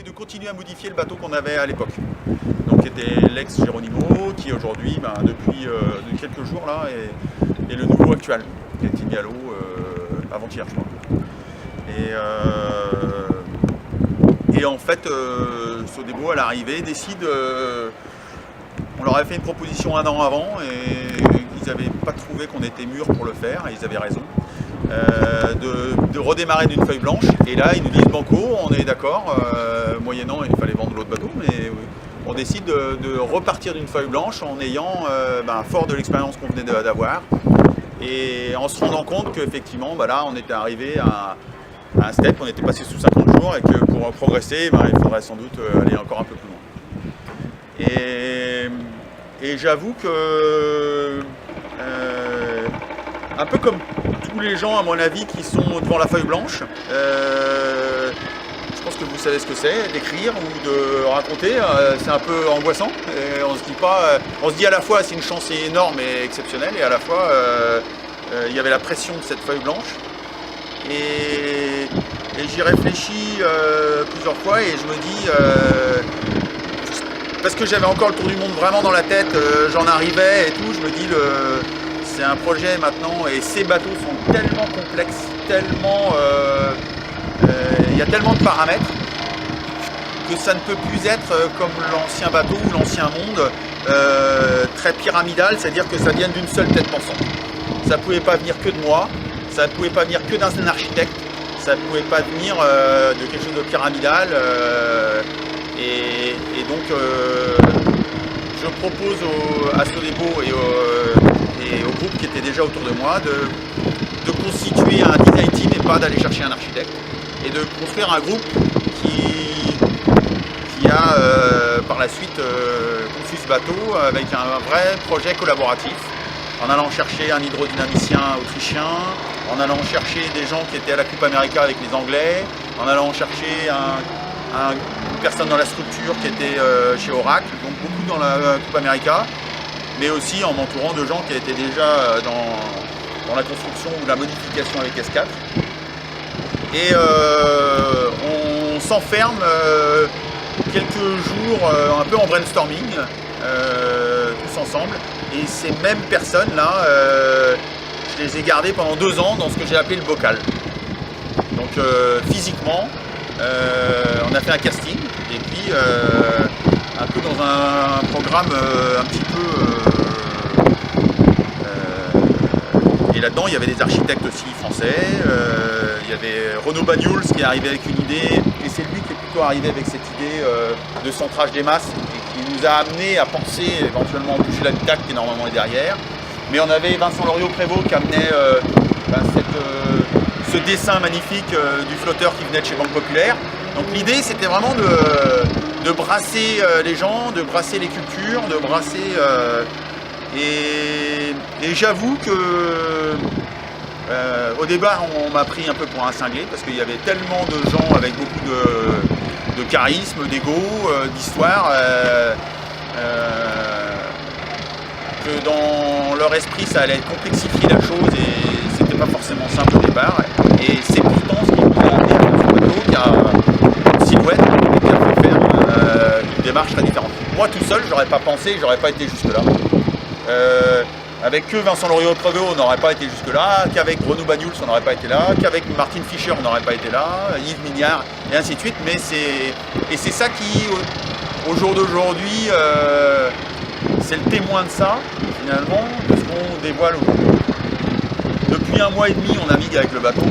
de continuer à modifier le bateau qu'on avait à l'époque. Donc qui était l'ex Geronimo, qui aujourd'hui, depuis quelques jours là, est le nouveau actuel, qui a été mis à l'eau avant-hier, je crois. Et en fait, Sodebo à l'arrivée décide, on leur avait fait une proposition 1 an avant et ils n'avaient pas trouvé qu'on était mûrs pour le faire, et ils avaient raison, de redémarrer d'une feuille blanche. Et là ils nous disent banco, on est d'accord, moyennant il fallait vendre l'autre bateau, mais on décide de repartir d'une feuille blanche en ayant, fort de l'expérience qu'on venait d'avoir, et en se rendant compte qu'effectivement là on était arrivé à un step, on était passé sous 50 jours et que pour progresser, il faudrait sans doute aller encore un peu plus loin. Et j'avoue que, un peu comme tous les gens à mon avis qui sont devant la feuille blanche, je pense que vous savez ce que c'est, d'écrire ou de raconter, c'est un peu angoissant. Et on se dit à la fois c'est une chance énorme et exceptionnelle, et à la fois il y avait la pression de cette feuille blanche. Et j'y réfléchis plusieurs fois et je me dis, parce que j'avais encore le tour du monde vraiment dans la tête, j'en arrivais et tout, je me dis c'est un projet maintenant, et ces bateaux sont tellement complexes, il y a tellement de paramètres que ça ne peut plus être comme l'ancien bateau ou l'ancien monde, très pyramidal, c'est-à-dire que ça vient d'une seule tête pensante. Ça ne pouvait pas venir que de moi, ça ne pouvait pas venir que d'un architecte, ça ne pouvait pas venir de quelque chose de pyramidal. Et donc je propose à Sodebo et au groupe qui était déjà autour de moi de constituer un design team et pas d'aller chercher un architecte, et de construire un groupe qui a par la suite conçu ce bateau avec un vrai projet collaboratif, en allant chercher un hydrodynamicien autrichien, en allant chercher des gens qui étaient à la Coupe America avec les Anglais, en allant chercher une personne dans la structure qui était chez Oracle, donc beaucoup dans la Coupe America, mais aussi en m'entourant de gens qui étaient déjà dans la construction ou la modification avec S4. Et on s'enferme quelques jours un peu en brainstorming, tous ensemble, et ces mêmes personnes-là, je les ai gardées pendant 2 ans dans ce que j'ai appelé le bocal. Donc physiquement, on a fait un casting, et puis un peu dans un programme un petit peu... et là-dedans, il y avait des architectes aussi français, il y avait Renaud Bagnouls qui est arrivé avec une idée, et c'est lui qui est plutôt arrivé avec cette idée de centrage des masses, et qui nous a amené à penser éventuellement bouger l'habitacle qui normalement est derrière. Mais on avait Vincent Loriot-Prévost qui amenait ce dessin magnifique du flotteur qui venait de chez Banque Populaire. Donc l'idée c'était vraiment de brasser les gens, de brasser les cultures, de brasser... et j'avoue que au départ on m'a pris un peu pour un cinglé, parce qu'il y avait tellement de gens avec beaucoup de charisme, d'ego, d'histoire, que dans leur esprit ça allait complexifier la chose, et c'était pas forcément simple au départ. Et c'est pourtant ce qui nous a amené à ce bateau qui a une silhouette et qui a fait faire une démarche très différente. Moi tout seul j'aurais pas pensé, j'aurais pas été jusque là. Avec que Vincent Loriot-Prévost on n'aurait pas été jusque là, qu'avec Renaud Bagnouls on n'aurait pas été là, qu'avec Martin Fischer on n'aurait pas été là, Yves Mignard et ainsi de suite. Mais c'est ça qui au jour d'aujourd'hui c'est le témoin de ça finalement, de ce qu'on dévoile aujourd'hui. Depuis 1 mois et demi on navigue avec le bateau,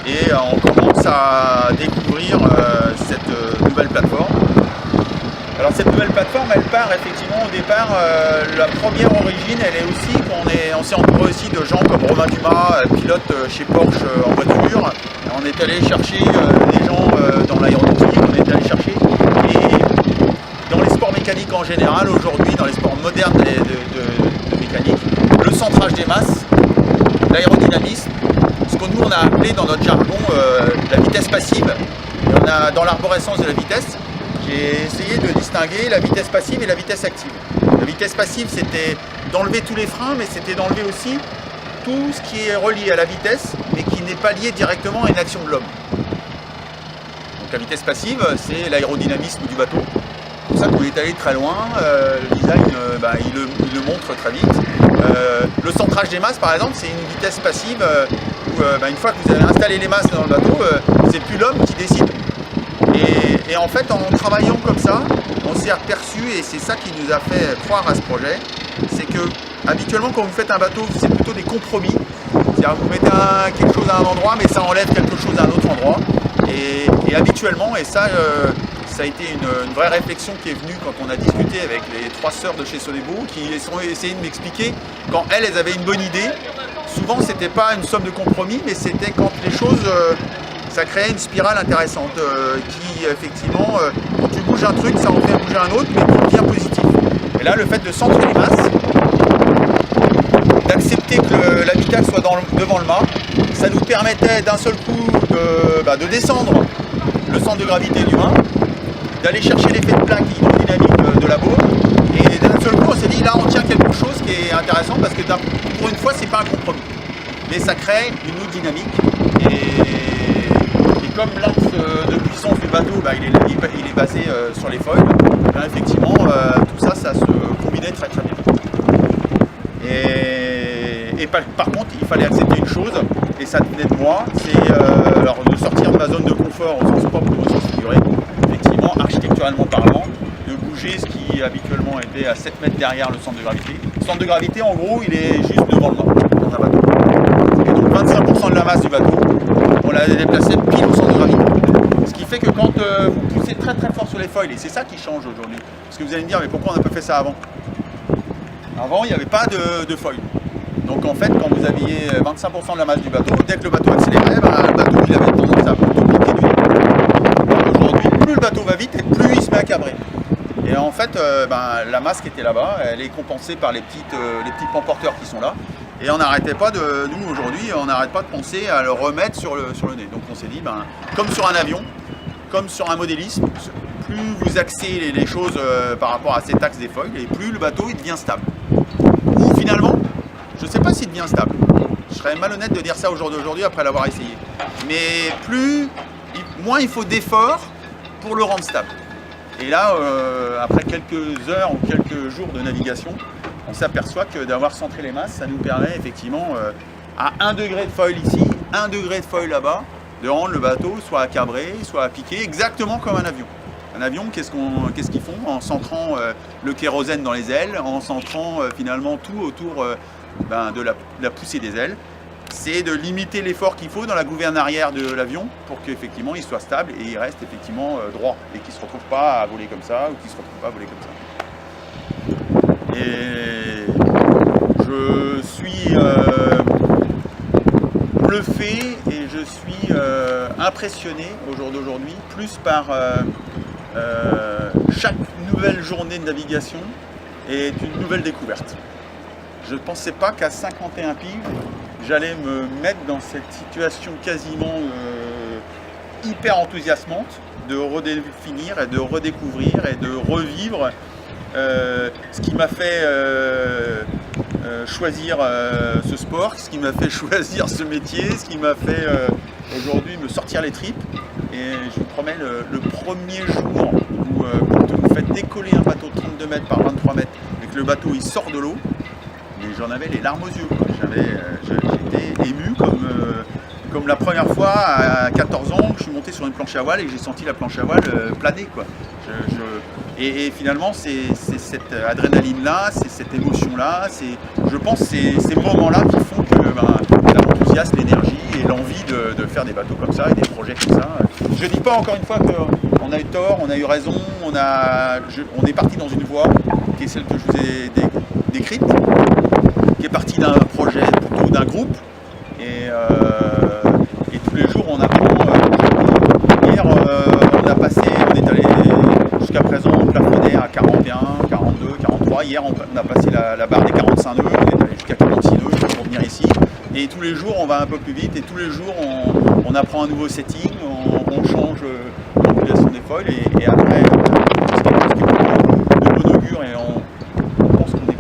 et on commence à découvrir cette nouvelle plateforme. Alors cette nouvelle plateforme, elle part effectivement au départ, la première origine, elle est aussi qu'on s'est entouré aussi de gens comme Romain Dumas, pilote chez Porsche en voiture. On est allé chercher des gens dans l'aéronautique, on est allé chercher, et dans les sports mécaniques en général aujourd'hui, dans les sports modernes de mécanique, le centrage des masses, l'aérodynamisme, ce que nous on a appelé dans notre jargon la vitesse passive. Et on a dans l'arborescence de la vitesse, j'ai essayé de distinguer la vitesse passive et la vitesse active. La vitesse passive, c'était d'enlever tous les freins, mais c'était d'enlever aussi tout ce qui est relié à la vitesse, mais qui n'est pas lié directement à une action de l'homme. Donc Donc la vitesse passive, c'est l'aérodynamisme du bateau. C'est pour ça qu'on est allé très loin. Le design, il le montre très vite. Le centrage des masses, par exemple, c'est une vitesse passive où une fois que vous avez installé les masses dans le bateau, c'est plus l'homme qui décide. Et en fait, en travaillant comme ça, on s'est aperçu, et c'est ça qui nous a fait croire à ce projet, c'est que habituellement, quand vous faites un bateau, c'est plutôt des compromis. C'est-à-dire que vous mettez quelque chose à un endroit, mais ça enlève quelque chose à un autre endroit. Et habituellement, et ça a été une vraie réflexion qui est venue quand on a discuté avec les 3 sœurs de chez Sonebo, qui ont essayé de m'expliquer quand elles avaient une bonne idée. Souvent, c'était pas une somme de compromis, mais c'était quand les choses, ça créait une spirale intéressante qui, effectivement, quand tu bouges un truc, ça en fait bouger un autre, mais pour bien positif. Et là, le fait de centrer les masses, d'accepter que l'habitacle soit devant le mât, ça nous permettait d'un seul coup de descendre le centre de gravité du mât, d'aller chercher l'effet de plaque hydrodynamique de la baume, et d'un seul coup on s'est dit là on tient quelque chose qui est intéressant parce que pour une fois c'est pas un compromis, mais ça crée une autre dynamique, et comme l'axe de puissance du bateau il est basé sur les foils, effectivement tout ça se combinait très très bien. Et par contre, il fallait accepter une chose, et ça venait de moi, c'est de sortir de ma zone de confort au sens propre ou au sens figuré, effectivement, architecturalement parlant, de bouger ce qui habituellement était à 7 mètres derrière le centre de gravité. Le centre de gravité, en gros, il est juste devant le mât, dans un bateau. Et donc 25% de la masse du bateau, on l'a déplacé pile au centre de gravité. Ce qui fait que quand vous poussez très très fort sur les foils, et c'est ça qui change aujourd'hui, parce que vous allez me dire, mais pourquoi on n'a pas fait ça avant ? Avant, il n'y avait pas de foil. Donc en fait, quand vous aviez 25% de la masse du bateau, dès que le bateau accélérait, le bateau il avait tendance à plutôt piquer du vide. Aujourd'hui, plus le bateau va vite et plus il se met à cabrer. Et en fait, la masse qui était là-bas, elle est compensée par les petits pans porteurs qui sont là. Et on n'arrêtait pas nous aujourd'hui, on n'arrête pas de penser à le remettre sur le nez. Donc on s'est dit, comme sur un avion, comme sur un modélisme, plus vous axez les choses par rapport à cet axe des foils, et plus le bateau il devient stable. Ou finalement, je ne sais pas s'il devient stable. Je serais malhonnête de dire ça au jour d'aujourd'hui après l'avoir essayé. Mais moins il faut d'efforts pour le rendre stable. Et là, après quelques heures ou quelques jours de navigation, on s'aperçoit que d'avoir centré les masses, ça nous permet effectivement à 1 degré de foil ici, 1 degré de foil là-bas, de rendre le bateau soit à cabrer, soit à piquer, exactement comme un avion. Un avion, qu'est-ce qu'ils font en centrant le kérosène dans les ailes, en centrant finalement tout autour de la poussée des ailes, c'est de limiter l'effort qu'il faut dans la gouverne arrière de l'avion pour qu'effectivement il soit stable et il reste effectivement droit et qu'il ne se retrouve pas à voler comme ça ou qu'il ne se retrouve pas à voler comme ça. Et je suis bluffé et je suis impressionné au jour d'aujourd'hui, plus par chaque nouvelle journée de navigation est une nouvelle découverte. Je ne pensais pas qu'à 51 piges, j'allais me mettre dans cette situation quasiment hyper enthousiasmante de redéfinir et de redécouvrir et de revivre ce qui m'a fait choisir ce sport, ce qui m'a fait choisir ce métier, ce qui m'a fait aujourd'hui me sortir les tripes. Et je vous promets, le premier jour où vous faites décoller un bateau de 32 mètres par 23 mètres et que le bateau il sort de l'eau, mais j'en avais les larmes aux yeux. J'étais ému comme la première fois à 14 ans que je suis monté sur une planche à voile et que j'ai senti la planche à voile planer, quoi. Et finalement, c'est cette adrénaline-là, c'est cette émotion-là, je pense c'est ces moments-là qui font que l'enthousiasme, l'énergie et l'envie de faire des bateaux comme ça et des projets comme ça. Je ne dis pas encore une fois qu'on a eu tort, on a eu raison, on est parti dans une voie qui est celle que je vous ai décrite, qui est partie d'un projet, plutôt d'un groupe, et tous les jours on apprend. Hier on est allé jusqu'à présent on plafonnait à 41, 42, 43. Hier on a passé la barre des 45 nœuds, on est allé jusqu'à 46 nœuds pour venir ici. Et tous les jours on va un peu plus vite et tous les jours on apprend un nouveau setting, on change l'emplacement des foils et après c'est quelque chose qui est de bon augure et on pense qu'on est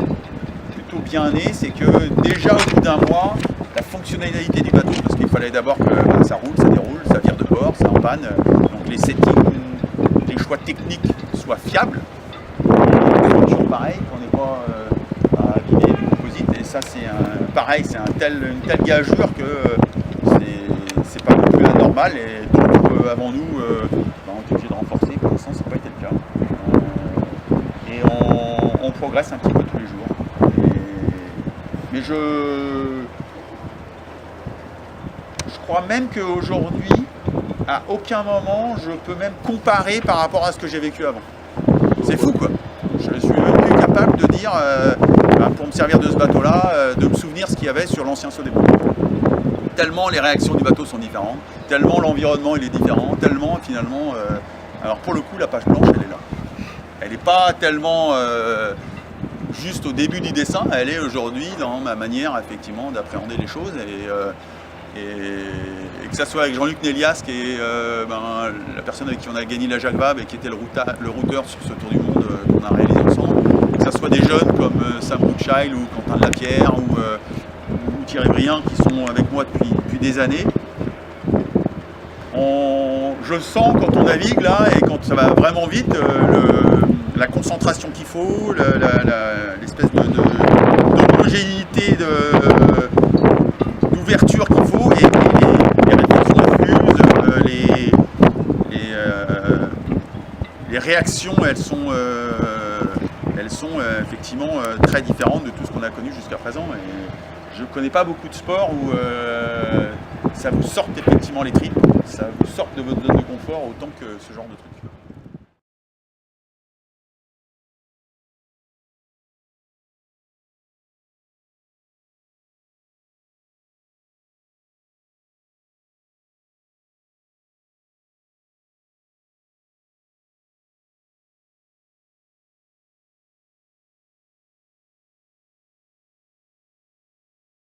plutôt bien né, c'est que déjà au bout d'un mois, la fonctionnalité du bateau, parce qu'il fallait d'abord que ça roule, ça déroule, ça vire de bord, ça en panne, donc les settings, les choix techniques soient fiables. Toujours pareil, qu'on n'est pas à abîmer du composite. Et ça, c'est pareil, c'est une telle gageure que c'est pas non plus anormal. Et d'autres avant nous ont été obligés de renforcer. Pour l'instant, ça n'a pas été le cas. Et on progresse un petit peu tous les jours. Mais je crois même qu'aujourd'hui, à aucun moment, je peux même comparer par rapport à ce que j'ai vécu avant. C'est fou, quoi. Je suis même plus capable de dire, pour me servir de ce bateau-là, de me souvenir ce qu'il y avait sur l'ancien Sodebo. Tellement les réactions du bateau sont différentes, tellement l'environnement il est différent, tellement finalement... alors pour le coup, la page blanche, elle est là. Elle n'est pas tellement juste au début du dessin, elle est aujourd'hui dans ma manière, effectivement, d'appréhender les choses. Et que ça soit avec Jean-Luc Nélias, qui est la personne avec qui on a gagné la Jacques Vabre et qui était le routeur sur ce tour du monde qu'on a réalisé ensemble, que ça soit des jeunes comme Sam Brookshire ou Quentin de Lapierre ou Thierry Brien qui sont avec moi depuis des années. Je sens quand on navigue là et quand ça va vraiment vite, la concentration qu'il faut, l'espèce d'homogénéité, d'ouverture qu'il faut, et les réflexions fluses, les réactions, elles sont effectivement très différentes de tout ce qu'on a connu jusqu'à présent. Et je ne connais pas beaucoup de sports où ça vous sorte effectivement les tripes, ça vous sorte de votre zone de confort autant que ce genre de truc.